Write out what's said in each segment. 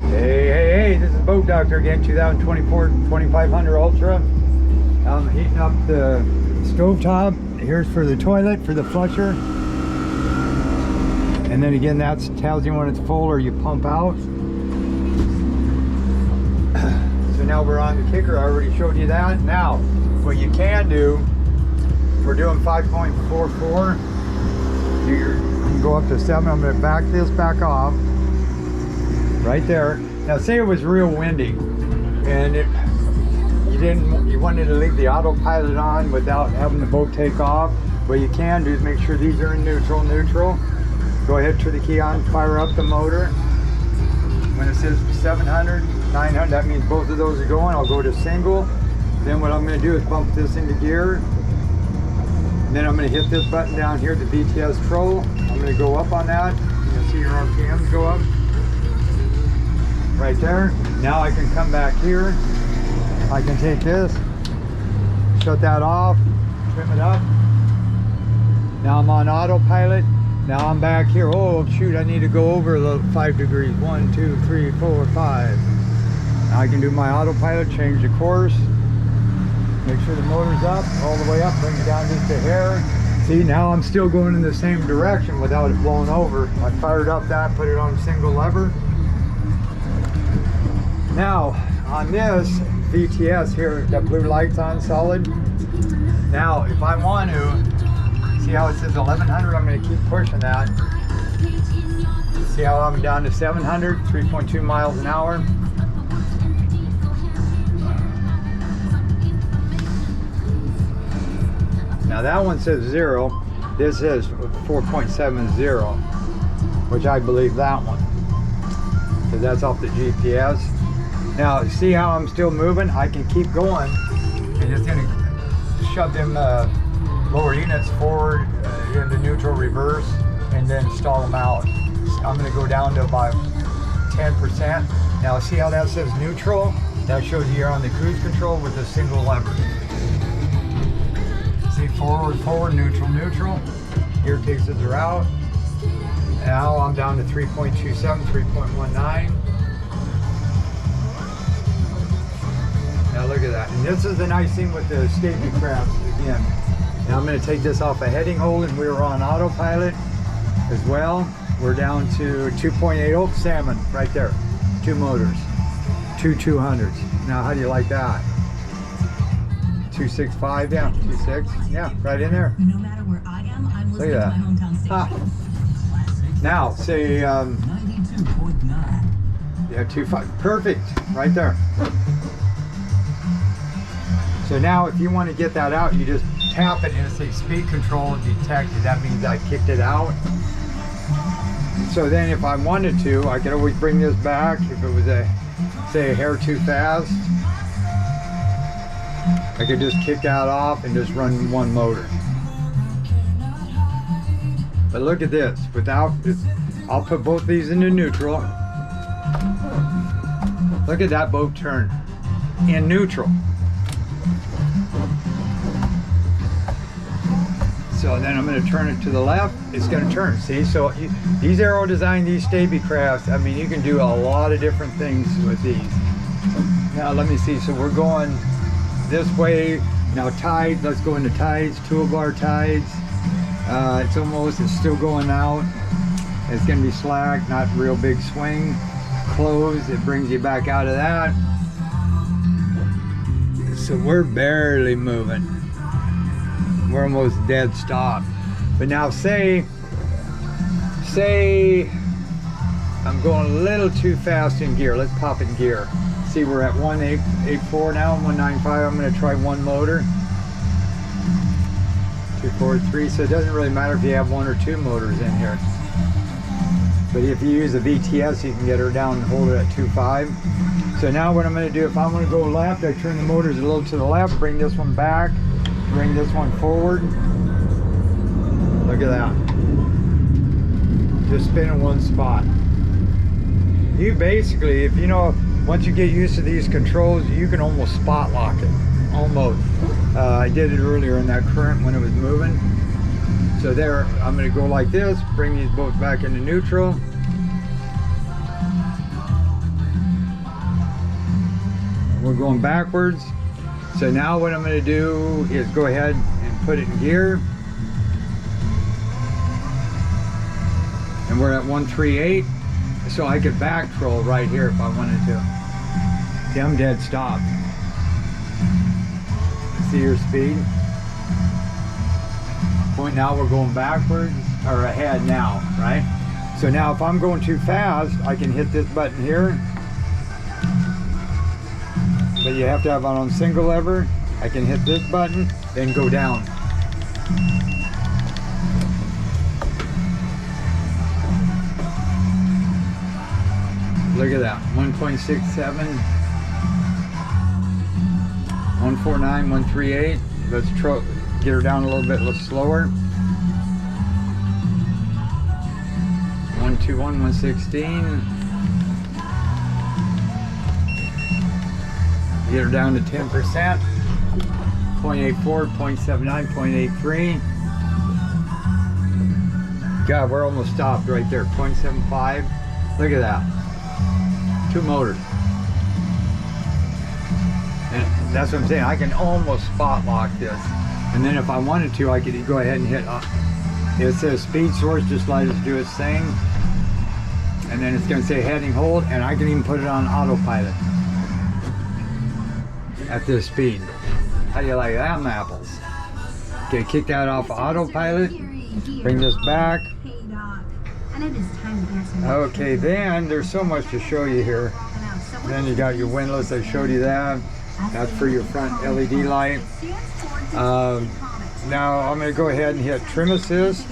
Hey, this is Boat Doctor again, 2024 2500 Ultra. I'm heating up the stovetop. Here's for the toilet, for the flusher. And then again, that tells you when it's full or you pump out. So now we're on the kicker. I already showed you that. Now, what you can do, we're doing 5.44. You can go up to 7. I'm going to back this back off. Right there. Now say it was real windy and you wanted to leave the autopilot on without having the boat take off. What you can do is make sure these are in neutral. Go ahead, turn the key on, fire up the motor. When it says 700, 900, that means both of those are going. I'll go to single. Then what I'm going to do is bump this into gear. And then I'm going to hit this button down here, the VTS Pro. I'm going to go up on that. You'll see your RPMs go up. Right there. Now I can come back here. I can take this, shut that off, trim it up. Now I'm on autopilot. Now I'm back here. Oh shoot, I need to go over the 5 degrees. 1, 2, 3, 4, 5. Now I can do my autopilot, change the course, make sure the motor's up, all the way up, bring it down just a hair. See, now I'm still going in the same direction without it blowing over. I fired up that, put it on a single lever. Now, on this VTS here, that blue light's on solid. Now, if I want to, see how it says 1100? I'm going to keep pushing that. See how I'm down to 700, 3.2 miles an hour. Now that one says 0. This is 4.70, which I believe that one, because that's off the GPS. Now, see how I'm still moving? I can keep going and just gonna shove them lower units forward into neutral reverse and then stall them out. I'm gonna go down to about 10%. Now, see how that says neutral? That shows you're on the cruise control with a single lever. See, forward, neutral. Gear cases are out. Now I'm down to 3.27, 3.19. Now look at that. And this is the nice thing with the safety crafts again. Now I'm going to take this off a heading hold, and we were on autopilot as well. We're down to 2.80 salmon right there. 2 motors, 2 200s. Now how do you like that? 265, yeah, 26, yeah, right in there. No matter where I am, I'm listening to my hometown station. Now say 92.9. yeah, 25, perfect, right there. So now if you want to get that out, you just tap it and it says speed control detected. That means I kicked it out. So then if I wanted to, I could always bring this back. If it was say a hair too fast, I could just kick that off and just run one motor. But look at this, I'll put both these into neutral. Look at that boat turn in neutral. So then I'm going to turn it to the left. It's going to turn. See, so these Aero Design, these Stabicrafts, I mean, you can do a lot of different things with these. Now let me see. So we're going this way. Now tides, let's go into tides, toolbar tides. It's still going out. It's going to be slack, not real big swing. Close, it brings you back out of that. So we're barely moving. We're almost dead stop. But now say I'm going a little too fast in gear. Let's pop in gear. See, we're at 1.84 now, 1.95. I'm going to try one motor. 2, 4, 3. So it doesn't really matter if you have 1 or 2 motors in here. But if you use a VTS, you can get her down and hold it at 2.5. So now what I'm going to do, if I want to go left, I turn the motors a little to the left, bring this one back, bring this one forward. Look at that. Just spin in one spot. You basically, if you know, once you get used to these controls, you can almost spot lock it. Almost. I did it earlier in that current when it was moving. So there, I'm going to go like this, bring these boats back into neutral. we're going backwards. So now what I'm going to do is go ahead and put it in gear. And we're at 138, so I could back troll right here if I wanted to. See, I'm dead stop. See your speed? Point now we're going backwards, or ahead now, right? So now if I'm going too fast, I can hit this button here. But you have to have it on single lever. I can hit this button, then go down. Look at that, 1.67, 149, 138. Let's get her down a little bit slower. 121, 116. Get her down to 10%. 0.84, 0.79, 0.83. God, we're almost stopped right there. 0.75. Look at that. 2 motors. And that's what I'm saying. I can almost spot lock this. And then if I wanted to, I could go ahead and hit it says speed source, just let it do its thing. And then it's going to say heading hold, and I can even put it on autopilot at this speed. How do you like that, apples? Okay, kick that off autopilot. Bring this back. Okay, then there's so much to show you here. Then you got your windlass, I showed you that. That's for your front LED light. Now I'm going to go ahead and hit trim assist.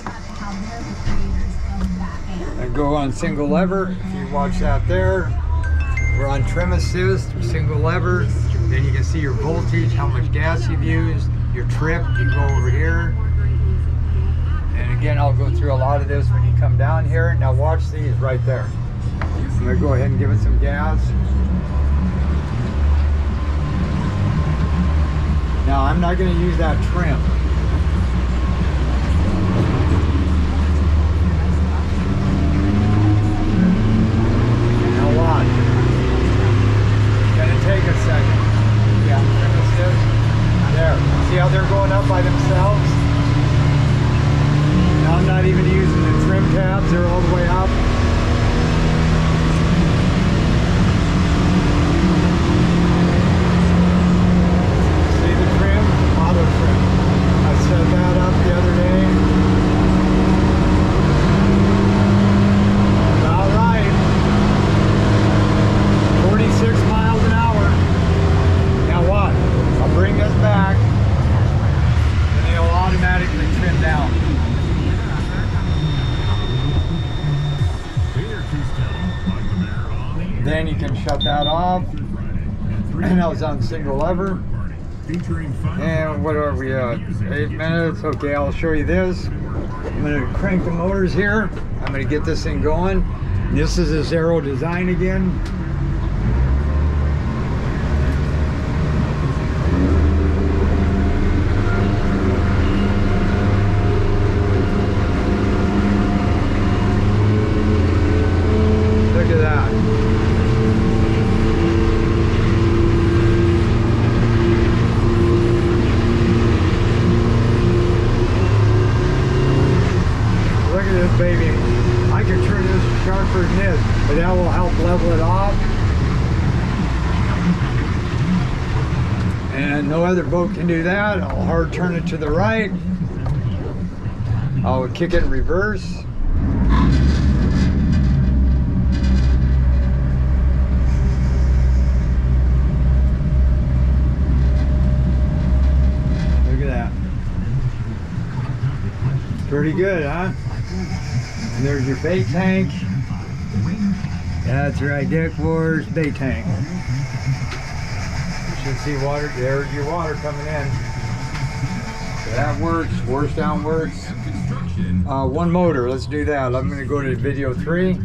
And go on single lever. If you watch that there, we're on trim assist, single lever. Then you can see your voltage, how much gas you've used, your trip. You go over here. And again, I'll go through a lot of this when you come down here. Now watch these right there. I'm going to go ahead and give it some gas. Now I'm not going to use that trim. Now watch. It's going to take a second. Yeah, there. See how they're going up by themselves? Now I'm not even using the trim tabs, they're all the way up. See the trim? Auto trim. I set that up the other day. All right. 46 miles an hour. Now what? I'll bring this back and it'll automatically trim down. Then you can shut that off. And I was on single lever. And what are we at? 8 minutes. Okay, I'll show you this. I'm going to crank the motors here. I'm going to get this thing going. This is a zero design again. Look at that. Look at this baby. I can turn this sharper than this, but that will help level it off. And no other boat can do that. I'll hard turn it to the right. I'll kick it in reverse. Look at that. Pretty good, huh? And there's your bait tank. That's right, Dick Wars bait tank. You should see water. There's your water coming in. So that works. Force down works. One motor. Let's do that. I'm going to go to video 3.